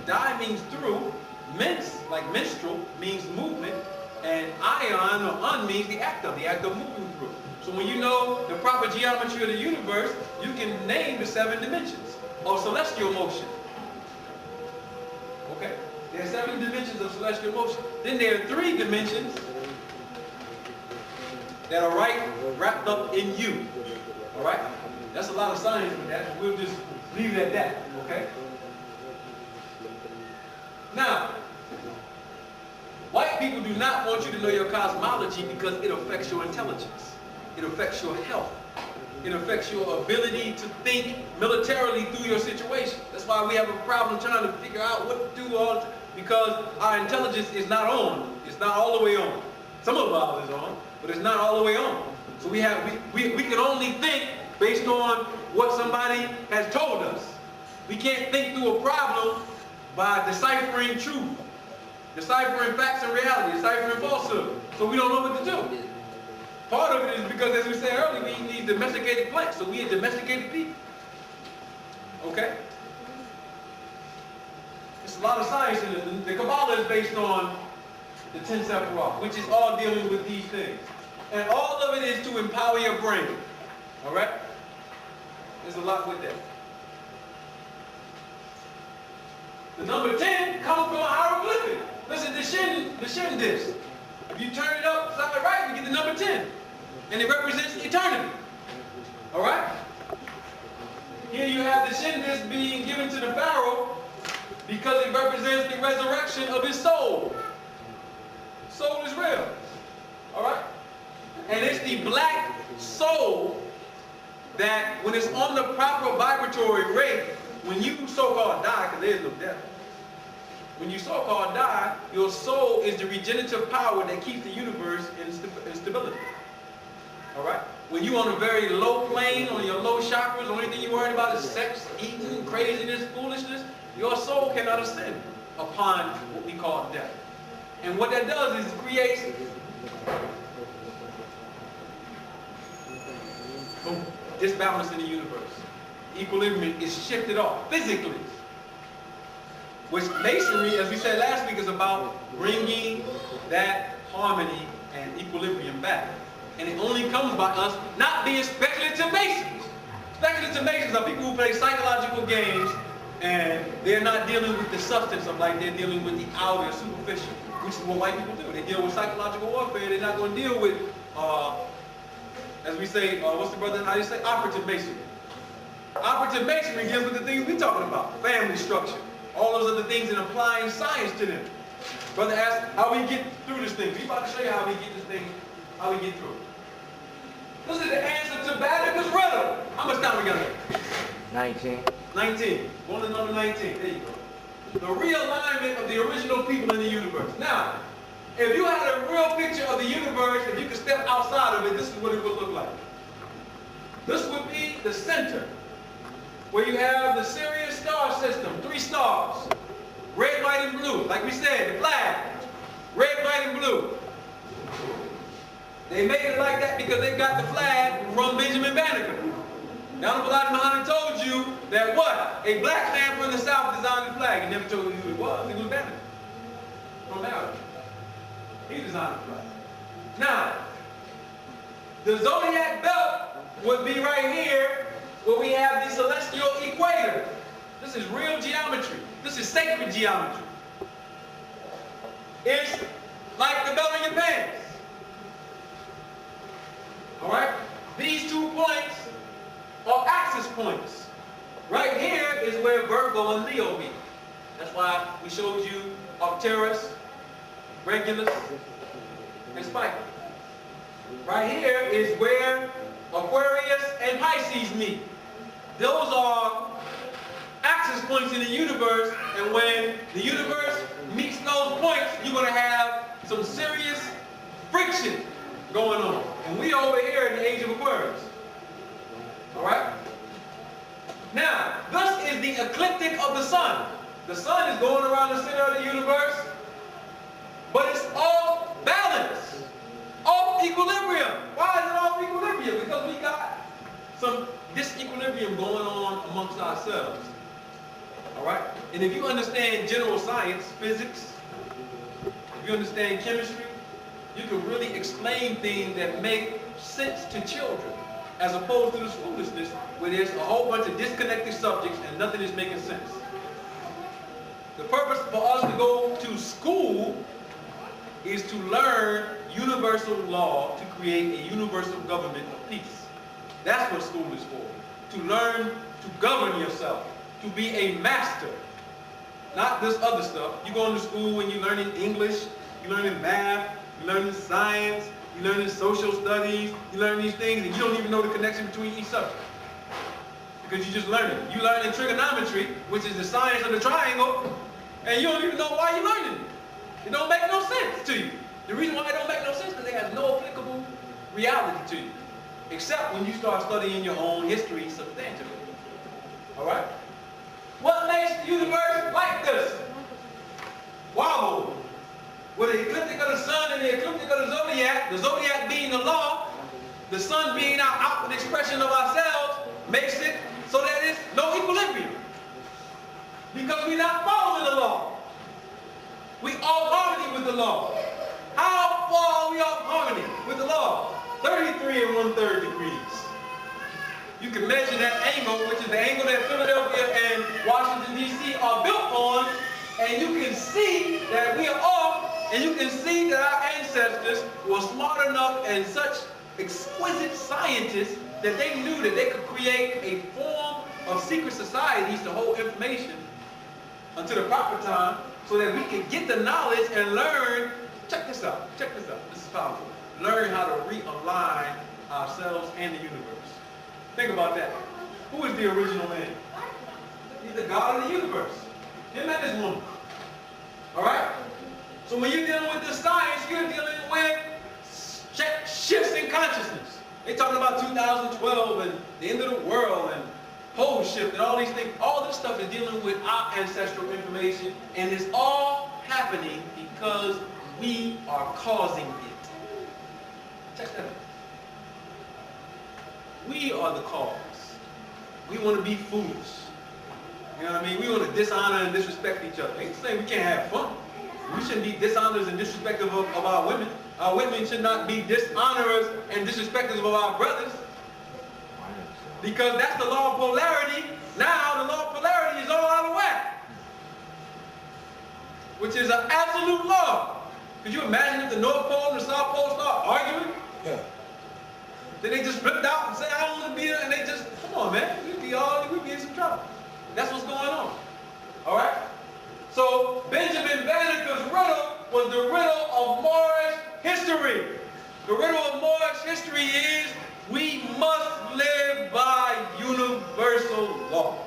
Di means through. Mens, like menstrual, means movement. And ion or un means the act of moving through. So when you know the proper geometry of the universe, you can name the 7 dimensions of celestial motion. Okay? There are 7 dimensions of celestial motion. Then there are 3 dimensions that are wrapped up in you. Alright? That's a lot of science with that. We'll just leave it at that. Okay? Now, white people do not want you to know your cosmology because it affects your intelligence. It affects your health. It affects your ability to think militarily through your situation. That's why we have a problem trying to figure out what to do all the time, because our intelligence is not on. It's not all the way on. Some of ours is on, but it's not all the way on. So we can only think based on what somebody has told us. We can't think through a problem by deciphering truth, deciphering facts and reality, deciphering falsehood. So we don't know what to do. Part of it is because, as we said earlier, we need domesticated plants, so we are domesticated people. Okay? There's a lot of science in it. The Kabbalah is based on the 10 Sephirah, which is all dealing with these things. And all of it is to empower your brain. Alright? There's a lot with that. The number 10 comes from a hieroglyphic. Listen, the shin disc. If you turn it upside right, you get the number 10. And it represents eternity. Alright? Here you have the shin disc being given to the Pharaoh because it represents the resurrection of his soul. Soul is real. Alright? And it's the black soul that when it's on the proper vibratory rate, when you so-called die, because there is no death, when you so-called die, your soul is the regenerative power that keeps the universe in stability. Alright? When you're on a very low plane, on your low chakras, the only thing you're worried about is sex, eating, craziness, foolishness, your soul cannot ascend upon what we call death. And what that does is it creates disbalance in the universe. Equilibrium is shifted off physically. Which masonry, as we said last week, is about bringing that harmony and equilibrium back. And it only comes by us not being speculative masons. Speculative masons are people who play psychological games and they're not dealing with the substance of life, they're dealing with the outer, superficial, which is what white people do. They deal with psychological warfare, they're not going to deal with, as we say, what's the brother, how do you say, operative masonry. Operative masonry deals with the things we're talking about, family structure, all those other things and applying science to them. Brother asked how we get through this thing. We're about to show you how we get this thing, how we get through it. This is the answer to Bannaker's riddle. How much time we got there? 19. 19. Going to number 19. There you go. The realignment of the original people in the universe. Now, if you had a real picture of the universe, if you could step outside of it, this is what it would look like. This would be the center, where you have the Sirius star system, 3 stars, red, white, and blue. Like we said, the flag, red, white, and blue. They made it like that because they got the flag from Benjamin Bannaker. Now, Muhammad told you that what? A black man from the South designed the flag. He never told you who it was. It was Bannaker from Arab. He designed the flag. Now, the zodiac belt would be right here where we have the celestial equator. This is real geometry. This is sacred geometry. It's like the belt in your pants. Alright? These 2 points are axis points. Right here is where Virgo and Leo meet. That's why we showed you Arcturus, Regulus, and Spica. Right here is where Aquarius and Pisces meet. Those are axis points in the universe, and when the universe meets those points, you're going to have some serious friction going on. And we over here in the age of Aquarius. Alright? Now, this is the ecliptic of the sun. The sun is going around the center of the universe, but it's off balance, off equilibrium. Why is it off equilibrium? Because we got some disequilibrium going on amongst ourselves. Alright? And if you understand general science, physics, if you understand chemistry, you can really explain things that make sense to children, as opposed to this foolishness where there's a whole bunch of disconnected subjects and nothing is making sense. The purpose for us to go to school is to learn universal law to create a universal government of peace. That's what school is for. To learn to govern yourself, to be a master. Not this other stuff. You go into school and you're learning English, you're learning math, you're learning science, you're learning social studies, you learn these things and you don't even know the connection between each subject. Because you just learn it. You learn in trigonometry, which is the science of the triangle, and you don't even know why you're learning it. It don't make no sense to you. The reason why it don't make no sense is because it has no applicable reality to you. Except when you start studying your own history substantively. Alright? What makes the universe like this? Wobble. With the ecliptic of the sun and the ecliptic of the zodiac being the law, the sun being our outward expression of ourselves, makes it so that it's no equilibrium. Because we're not following the law. We off harmony with the law. How far are we off harmony with the law? 33 and 1/3 degrees. You can measure that angle, which is the angle that Philadelphia and Washington, D.C. are built on, and you can see that we are off, and you can see that our ancestors were smart enough and such exquisite scientists that they knew that they could create a form of secret societies to hold information until the proper time so that we could get the knowledge and learn. Check this out, this is powerful. Learn how to realign ourselves and the universe. Think about that. Who is the original man? He's the God of the universe. Him and his woman. Alright? So when you're dealing with the science, you're dealing with shifts in consciousness. They're talking about 2012 and the end of the world and pole shift and all these things. All this stuff is dealing with our ancestral information, and it's all happening because we are causing it. Check that out. We are the cause. We want to be foolish. You know what I mean? We want to dishonor and disrespect each other. Ain't saying we can't have fun. We shouldn't be dishonors and disrespectful of our women. Our women should not be dishonorers and disrespectful of our brothers. Because that's the law of polarity. Now the law of polarity is all out of whack. Which is an absolute law. Could you imagine if the North Pole and the South Pole start arguing? Yeah. Then they just ripped out and say, I don't want to be there, and they just, come on, man, we'd be in some trouble. That's what's going on. All right? So Benjamin Bannaker's riddle was the riddle of Moorish history. The riddle of Moorish history is we must live by universal law.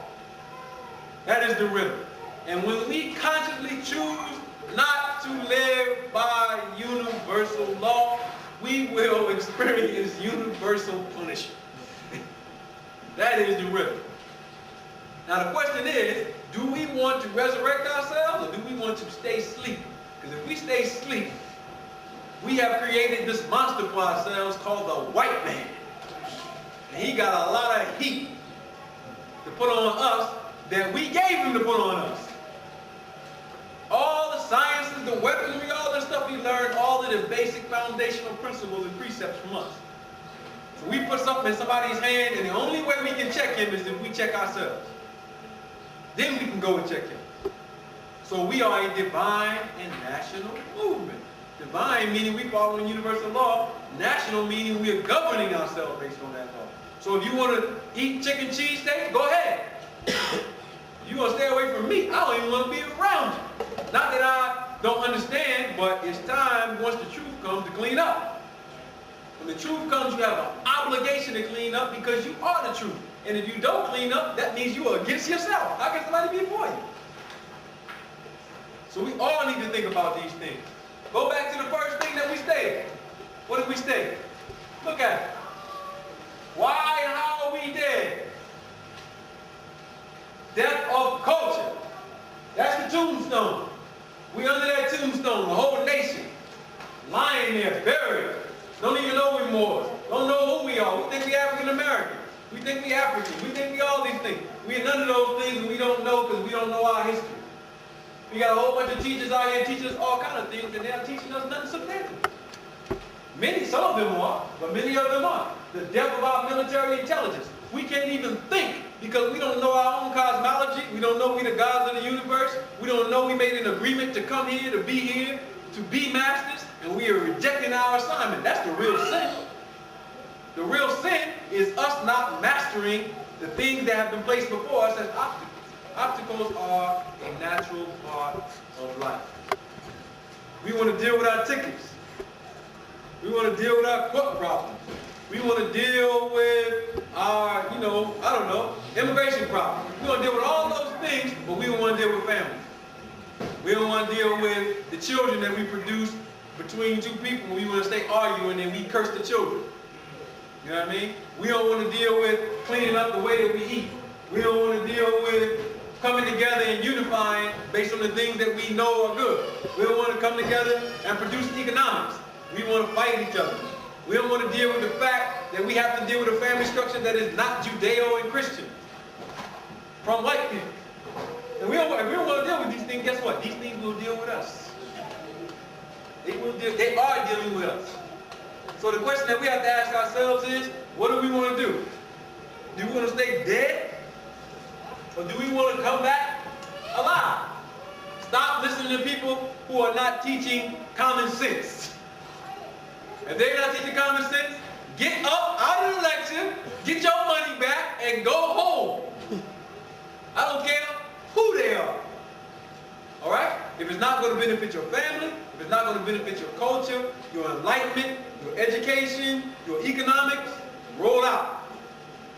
That is the riddle. And when we consciously choose not to live by universal law, we will experience universal punishment. That is the riddle. Now the question is, do we want to resurrect ourselves or do we want to stay asleep? Because if we stay asleep, we have created this monster for ourselves called the white man. And he got a lot of heat to put on us that we gave him to put on us. All the sciences, the weaponry, all the stuff we learned, all of the basic foundational principles and precepts from us. So we put something in somebody's hand, and the only way we can check him is if we check ourselves. Then we can go and check him. So we are a divine and national movement. Divine meaning we following universal law. National meaning we are governing ourselves based on that law. So if you want to eat chicken cheesesteak, go ahead. You want to stay away from meat, I don't even want to be around you. Not that I don't understand, but it's time, once the truth comes, to clean up. When the truth comes, you have an obligation to clean up because you are the truth. And if you don't clean up, that means you are against yourself. How can somebody be for you? So we all need to think about these things. Go back to the first thing that we stated. What did we state? Look at it. Why and how are we dead? Death of culture. That's the tombstone. We under that tombstone, the whole nation. Lying there, buried. Don't even know we're Moors. Don't know who we are. We think we African American. We think we African. We think we all these things. We are none of those things and we don't know because we don't know our history. We got a whole bunch of teachers out here teaching us all kind of things and they're teaching us nothing substantial. Some of them are, but many of them aren't. The depth of our military intelligence. We can't even think because we don't know our own cosmology. We don't know we the gods of the universe. We don't know we made an agreement to come here, to be masters, and we are rejecting our assignment. That's the real sin. The real sin is us not mastering the things that have been placed before us as obstacles. Obstacles are a natural part of life. We want to deal with our tickets. We want to deal with our court problems. We want to deal with our, immigration problems. We want to deal with all those things, but we don't want to deal with family. We don't want to deal with the children that we produce between two people. We want to stay arguing and we curse the children. You know what I mean? We don't want to deal with cleaning up the way that we eat. We don't want to deal with coming together and unifying based on the things that we know are good. We don't want to come together and produce economics. We want to fight each other. We don't want to deal with the fact that we have to deal with a family structure that is not Judeo and Christian from white people. And if we don't want to deal with these things, guess what? These things will deal with us. They are dealing with us. So the question that we have to ask ourselves is, what do we want to do? Do we want to stay dead? Or do we want to come back alive? Stop listening to people who are not teaching common sense. If they're not teaching common sense, get up out of the lecture, get your money back, and go home. I don't care who they are. All right? If it's not going to benefit your family, if it's not going to benefit your culture, your enlightenment, your education, your economics, roll out.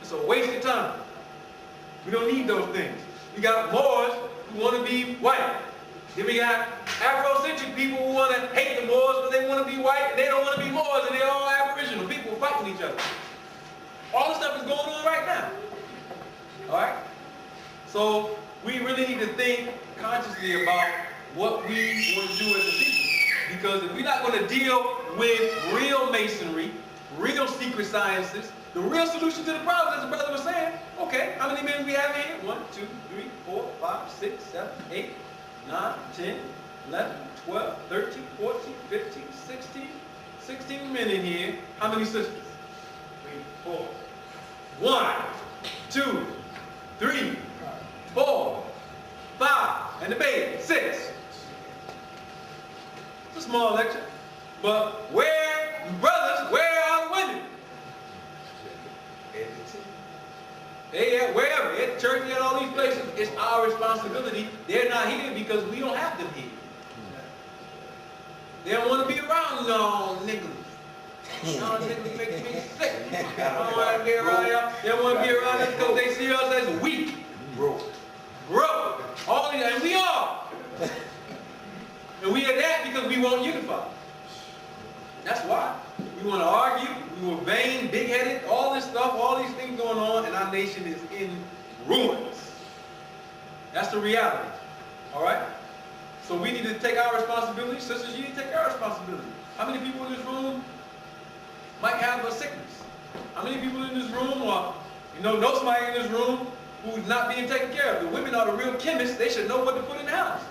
It's a waste of time. We don't need those things. We got Moors who want to be white. Then we got Afrocentric people who want to hate the Moors, but they want to be white, and they don't want to be Moors, and they're all Aboriginal people fighting each other. All this stuff is going on right now. All right? So we really need to think consciously about what we want to do as a people. Because if we're not going to deal with real masonry, real secret sciences, the real solution to the problem, as the brother was saying, okay, how many men we have here? 1, 2, 3, 4, 5, 6, 7, 8, 9, 10, 11, 12, 13, 14, 15, 16 men in here. How many sisters? 3, 4. 1, 2, 3, 4, 5, and the baby, 6. It's a small lecture, but brothers, where are the women? Yeah, wherever, at church, at all these places, it's our responsibility. They're not here because we don't have them here. They don't want to be around no niggas. No, niggas make me sick. They don't want to be around y'all. They don't want to be around us because they see us as weak. Broke. And we are. And we are that because we won't unify. That's why. We want to argue, we were vain, big-headed, all this stuff, all these things going on, and our nation is in ruins. That's the reality. All right? So we need to take our responsibility. Sisters, you need to take our responsibility. How many people in this room might have a sickness? How many people in this room, or know somebody in this room who's not being taken care of? The women are the real chemists. They should know what to put in the house.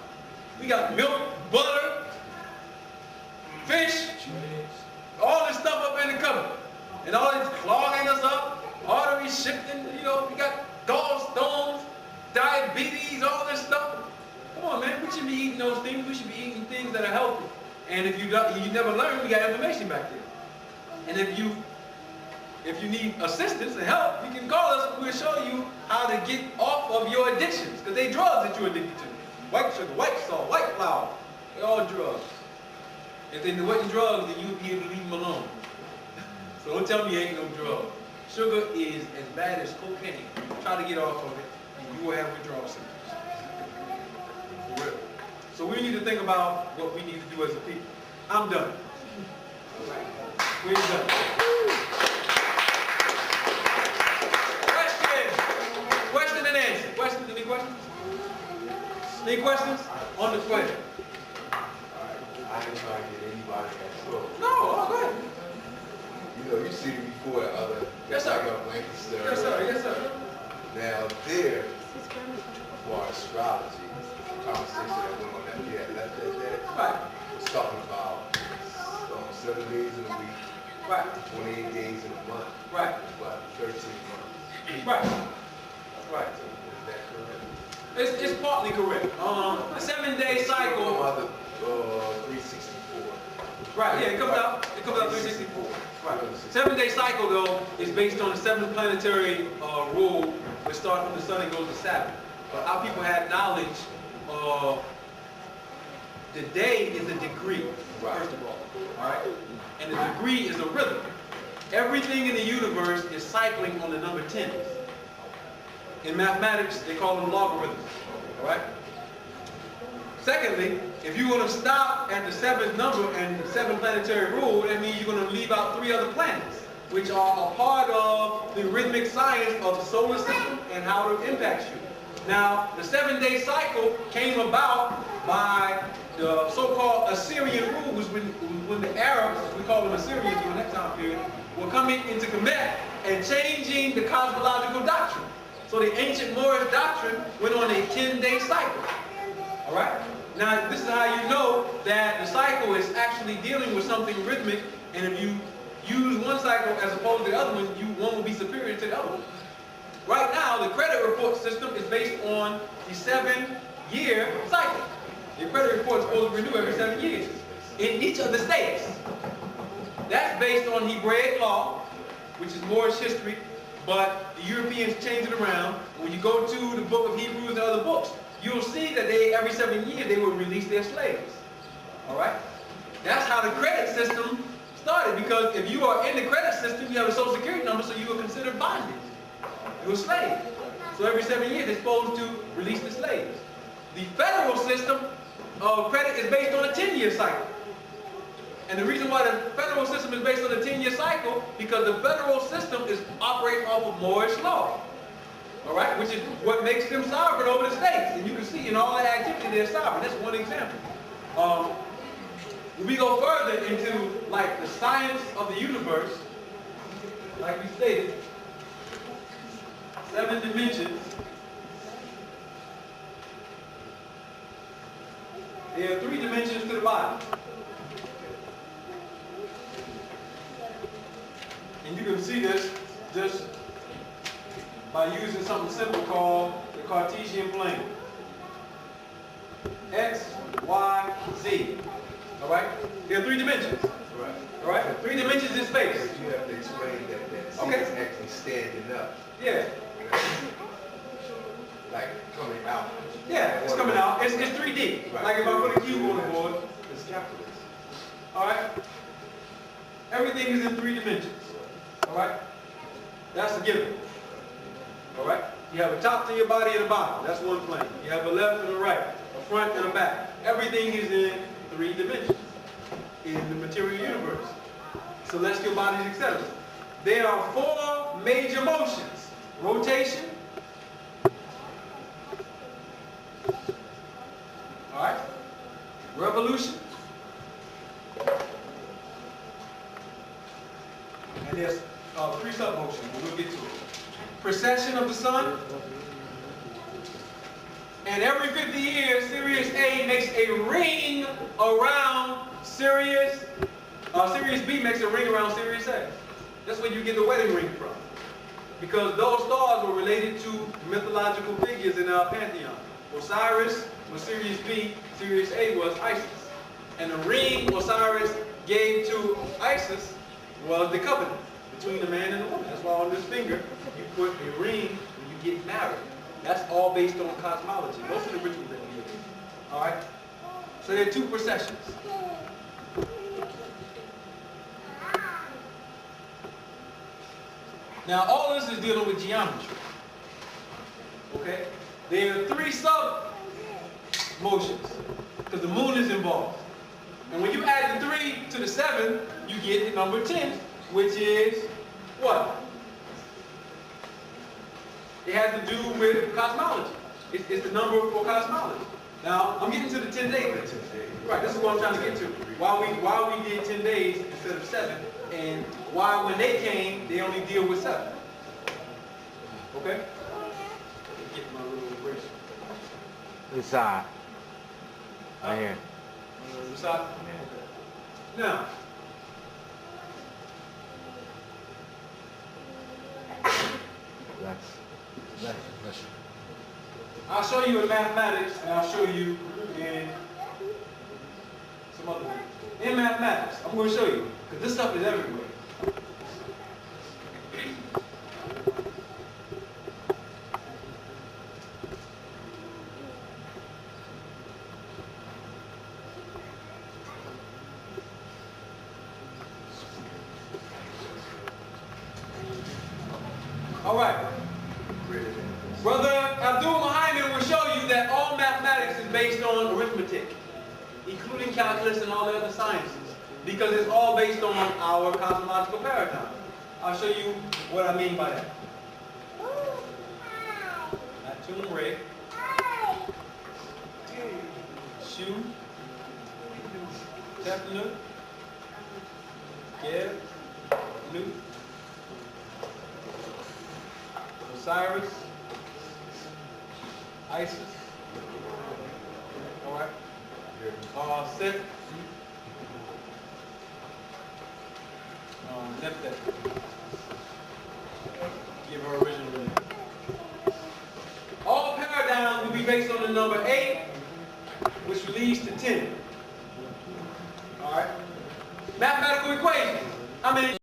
We got milk, butter, fish, all this stuff up in the cupboard. And all this clogging us up, arteries shifting, we got gallstones, diabetes, all this stuff. Come on, man, we shouldn't be eating those things. We should be eating things that are healthy. And if you never learned, we got information back there. And if you need assistance and help, you can call us and we'll show you how to get off of your addictions. Because they drugs that you're addicted to. White sugar, white salt, white flour, they're all drugs. If they wasn't drugs, then you'd be able to leave them alone. So don't tell me you ain't no drug. Sugar is as bad as cocaine. Try to get off of it, and you will have withdrawal symptoms. For real. So we need to think about what we need to do as a people. I'm done. We're done. Question and answer. Questions? Any questions? Any questions? On the question. I ain't trying to get anybody in trouble. No, go ahead. You see me before at other, Yes, sir. like up Lancaster. Yes, sir. Yes, sir. Now there, for astrology, conversation that went on that we had left that day, Right. was talking about 7 days in a week, Right. 28 days in a month, Right. but 13 months. Right. Right. So is that correct? It's partly correct. The 7-day cycle. About 364. Right, yeah, it comes out 364. Right. 7-day cycle, though, is based on the 7th planetary rule, which starts from the sun and goes to Saturn. But our people had knowledge of the day is a degree, first of all right? And the degree is a rhythm. Everything in the universe is cycling on the number 10. In mathematics, they call them logarithms, all right? Secondly, if you're going to stop at the 7th number and 7th planetary rule, that means you're going to leave out 3 other planets, which are a part of the rhythmic science of the solar system and how it impacts you. Now, the 7-day cycle came about by the so-called Assyrian rulers when the Arabs, we call them Assyrians during that time period, were coming into Kemet and changing the cosmological doctrine. So the ancient Moorish doctrine went on a 10-day cycle. All right? Now, this is how you know that the cycle is actually dealing with something rhythmic, and if you use one cycle as opposed to the other one, one will be superior to the other one. Right now, the credit report system is based on the 7-year cycle. Your credit report is supposed to renew every 7 years in each of the states. That's based on Hebraic law, which is Moorish history, but the Europeans changed it around. When you go to the book of Hebrews and other books, you'll see that every 7 years they would release their slaves. All right? That's how the credit system started, because if you are in the credit system, you have a social security number, so you are considered bonded. You're a slave. So every 7 years they're supposed to release the slaves. The federal system of credit is based on a 10-year cycle. And the reason why the federal system is based on a 10-year cycle, because the federal system is operating off of Moorish law. All right? Which is what makes them sovereign over the states. And you can see in all that activity they're sovereign. That's one example. When we go further into like the science of the universe, like we stated, 7 dimensions. There are 3 dimensions to the body. And you can see this just by using something simple called the Cartesian plane. X, Y, Z. All right? There are 3 dimensions. Right. All right? 3 dimensions in space. But you have to explain that Z Okay. is actually standing up. Yeah. Like coming out. Yeah, it's coming out. It's 3D. Right. Like if I put a cube on the board. It's calculus. All right? Everything is in 3 dimensions. All right? That's a given. All right? You have a top to your body and a bottom. That's one plane. You have a left and a right, a front and a back. Everything is in 3 dimensions in the material universe. Celestial bodies, etc. There are 4 major motions. Rotation. All right? Revolution. And there's 3 sub-motions, but we'll get to it. Precession of the sun. And every 50 years, Sirius A makes a ring around Sirius. Sirius B makes a ring around Sirius A. That's where you get the wedding ring from. Because those stars were related to mythological figures in our pantheon. Osiris was Sirius B, Sirius A was Isis. And the ring Osiris gave to Isis was the covenant between the man and the woman. That's why on this finger, you put a ring when you get married. That's all based on cosmology. Most of the rituals that we use. All right? So there are 2 processions. Now, all this is dealing with geometry. Okay? There are 3 sub-motions, because the moon is involved. And when you add the 3 to the 7, you get the number 10, which is what? It has to do with cosmology. It's the number for cosmology. Now, I'm getting to the 10 days. Right, this is what I'm trying to get to. Why we did 10 days instead of 7, and why when they came, they only deal with 7. Okay? Get my little erasure. This side. Right here. This side? Now, That's I'll show you in mathematics, and I'll show you in some other things. In mathematics, I'm going to show you, because this stuff is everywhere. All right. Brother Abdul Muhammad will show you that all mathematics is based on arithmetic, including calculus and all the other sciences, because it's all based on our cosmological paradigm. I'll show you what I mean by that. Atum Ray. Shu, Tefnut, Geb, Nut, Osiris, Isis, all right, Set, Nephthah. Give her original name. All paradigms will be based on the number 8, which leads to 10. All right. Mathematical equations. How many?